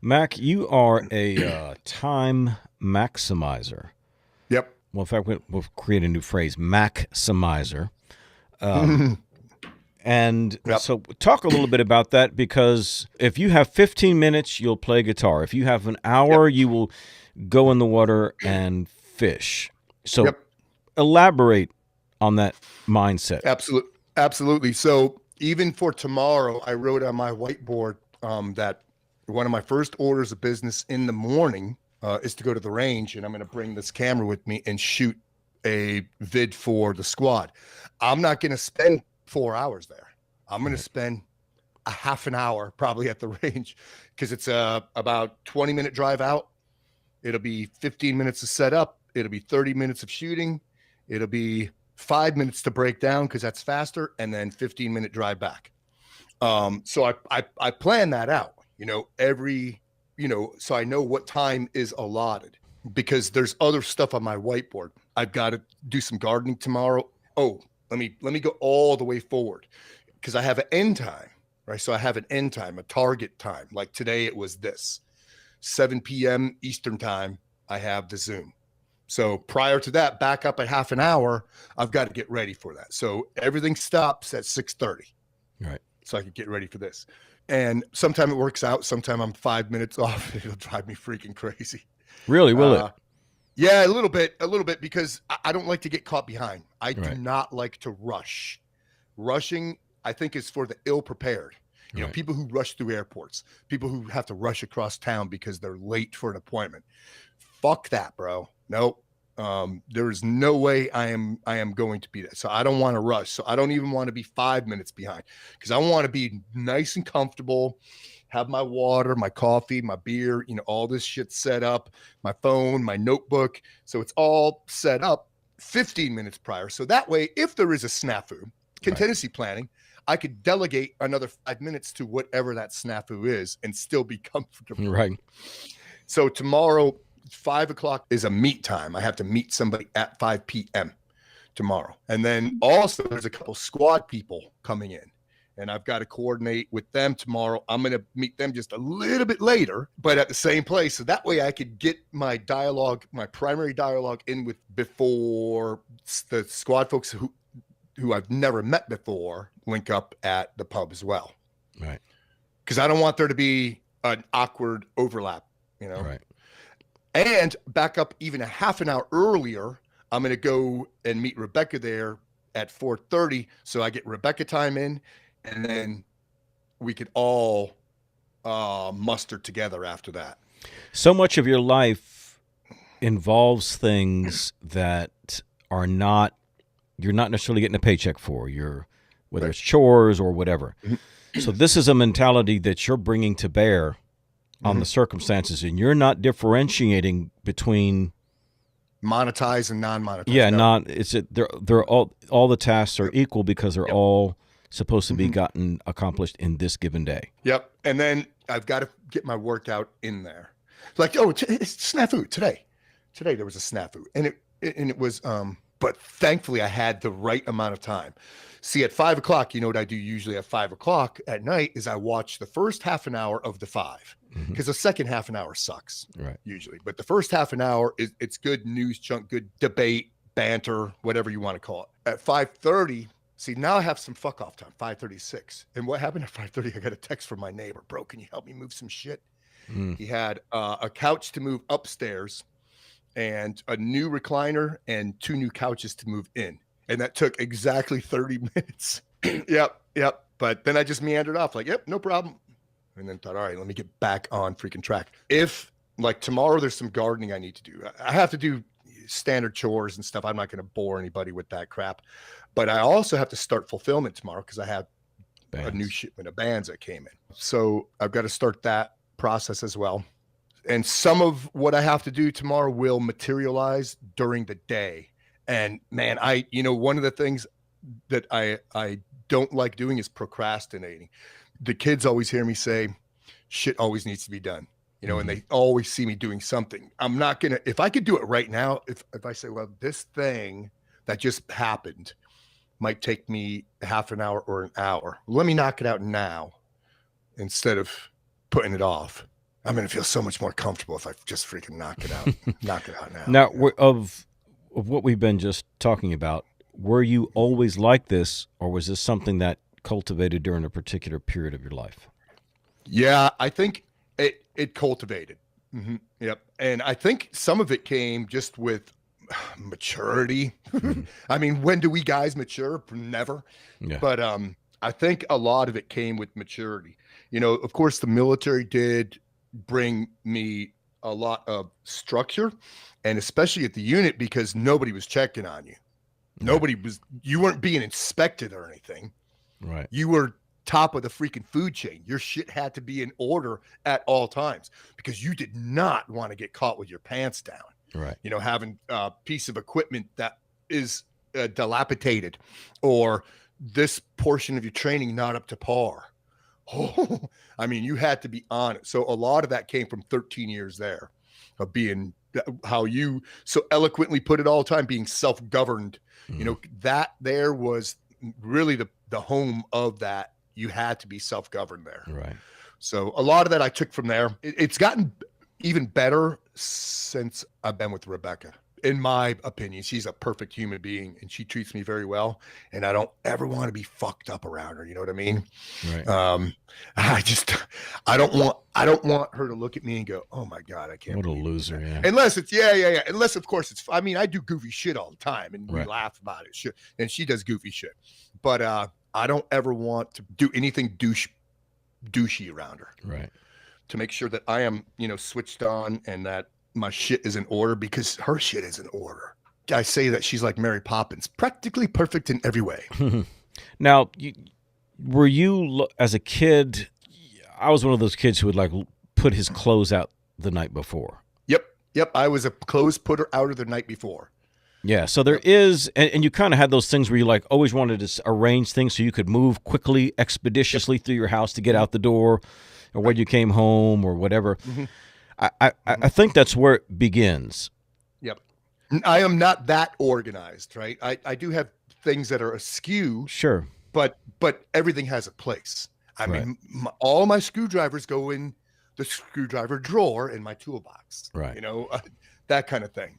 Mac, you are a time maximizer. Yep. Well, in fact, we'll create a new phrase, maximizer. Um, and Yep. so talk a little bit about that, because if you have 15 minutes, you'll play guitar. If you have an Yep. hour, you will go in the water and fish. So Yep. elaborate on that mindset. Absolutely. So even for tomorrow, I wrote on my whiteboard that one of my first orders of business in the morning is to go to the range, and I'm going to bring this camera with me and shoot a vid for the squad. I'm not going to spend 4 hours there. I'm going to spend a half an hour probably at the range, because it's about 20-minute drive out. It'll be 15 minutes to set up. It'll be 30 minutes of shooting. It'll be 5 minutes to break down because that's faster, and then 15-minute drive back. So I plan that out, so I know what time is allotted, because there's other stuff on my whiteboard. I've got to do some gardening tomorrow. Oh, let me go all the way forward, because I have an end time, right? So I have an end time, a target time. Like today, it was this 7 p.m. Eastern time. I have the Zoom. So prior to that, back up at half an hour, I've got to get ready for that. So everything stops at 6:30. Right. So I can get ready for this. And sometime it works out. Sometime I'm 5 minutes off. It'll drive me freaking crazy. Really, will it? Yeah, a little bit, because I don't like to get caught behind. I do Right. not like to rush. Rushing, I think, is for the ill prepared. Right. People who rush through airports, people who have to rush across town because they're late for an appointment. Fuck that, bro. Nope. There is no way I am going to be that. So I don't want to rush. So I don't even want to be 5 minutes behind, because I want to be nice and comfortable, have my water, my coffee, my beer, all this shit set up, my phone, my notebook. So it's all set up 15 minutes prior. So that way, if there is a snafu, contingency planning, I could delegate another 5 minutes to whatever that snafu is and still be comfortable. Right. So tomorrow, 5 o'clock is a meet time. I have to meet somebody at 5 p.m. tomorrow. And then also there's a couple squad people coming in, and I've got to coordinate with them tomorrow. I'm going to meet them just a little bit later, but at the same place. So that way I could get my dialogue, my primary dialogue in with before the squad folks who I've never met before link up at the pub as well. Right. Because I don't want there to be an awkward overlap, Right. And back up even a half an hour earlier, I'm going to go and meet Rebecca there at 4:30. So I get Rebecca time in, and then we could all muster together after that. So much of your life involves things that are not, you're not necessarily getting a paycheck for. Whether Right. it's chores or whatever. So this is a mentality that you're bringing to bear on the circumstances, and you're not differentiating between Monetize and non-monetize. Yeah, No. they're all the tasks are equal, because they're all supposed to be Mhm. gotten accomplished in this given day. Yep. And then I've got to get my workout in there. Like, it's snafu today. Today there was a snafu, and it was but thankfully I had the right amount of time. See, at 5 o'clock, you know what I do usually at 5 o'clock at night is I watch the first half an hour of the 5, because the second half an hour sucks Right. usually. But the first half an hour it's good news chunk, good debate, banter, whatever you want to call it. At 5:30, see, now I have some fuck off time, 5:36. And what happened at 5:30? I got a text from my neighbor. Bro, can you help me move some shit? He had a couch to move upstairs, and a new recliner and 2 new couches to move in. And that took exactly 30 minutes. Yep. But then I just meandered off like, yep, no problem. And then thought, all right, let me get back on freaking track. If like tomorrow there's some gardening I need to do, I have to do standard chores and stuff. I'm not going to bore anybody with that crap. But I also have to start fulfillment tomorrow, because I have a new shipment of bands that came in. So I've got to start that process as well. And some of what I have to do tomorrow will materialize during the day. And man, one of the things that I don't like doing is procrastinating. The kids always hear me say, shit always needs to be done, and they always see me doing something. I'm not going to, if I could do it right now, if I say, well, this thing that just happened might take me half an hour or an hour, let me knock it out now instead of putting it off. I'm going to feel so much more comfortable if I just freaking knock it out. Knock it out now. Now, of what we've been just talking about, were you always like this, or was this something that cultivated during a particular period of your life? Yeah, I think it cultivated. Yep. And I think some of it came just with maturity. I mean, when do we guys mature? Never. Yeah. But I think a lot of it came with maturity. You know, of course, the military did bring me a lot of structure, and especially at the unit, because nobody was checking on you. Nobody was, you weren't being inspected or anything. Right. You were top of the freaking food chain. Your shit had to be in order at all times because you did not want to get caught with your pants down. Right. You know, having a piece of equipment that is dilapidated, or this portion of your training not up to par. Oh, I mean, you had to be on it. So a lot of that came from 13 years there of being, how you so eloquently put it all the time, being self-governed. You know, that there was really the home of that. You had to be self-governed there. Right. So a lot of that I took from there. It's gotten even better since I've been with Rebecca. In my opinion, she's a perfect human being and she treats me very well. And I don't ever want to be fucked up around her. You know what I mean? Right. I don't want her to look at me and go, "Oh my God, I can't." What a loser. Yeah. Unless it's, yeah. Unless, of course, it's, I mean, I do goofy shit all the time and we Right. laugh about it. Shit. And she does goofy shit. But I don't ever want to do anything douchey around her. Right. To make sure that I am, you know, switched on and that my shit is in order, because her shit is in order. I say that she's like Mary Poppins, practically perfect in every way. Now, were you, as a kid, I was one of those kids who would like put his clothes out the night before. Yep. I was a clothes putter outer the night before. Yeah, so there is, and you kind of had those things where you like always wanted to arrange things so you could move quickly, expeditiously through your house to get out the door, or when you came home, or whatever. I think that's where it begins. Yep. I am not that organized, right? I do have things that are askew. Sure. But everything has a place. I mean, all my screwdrivers go in the screwdriver drawer in my toolbox. Right. You know, that kind of thing.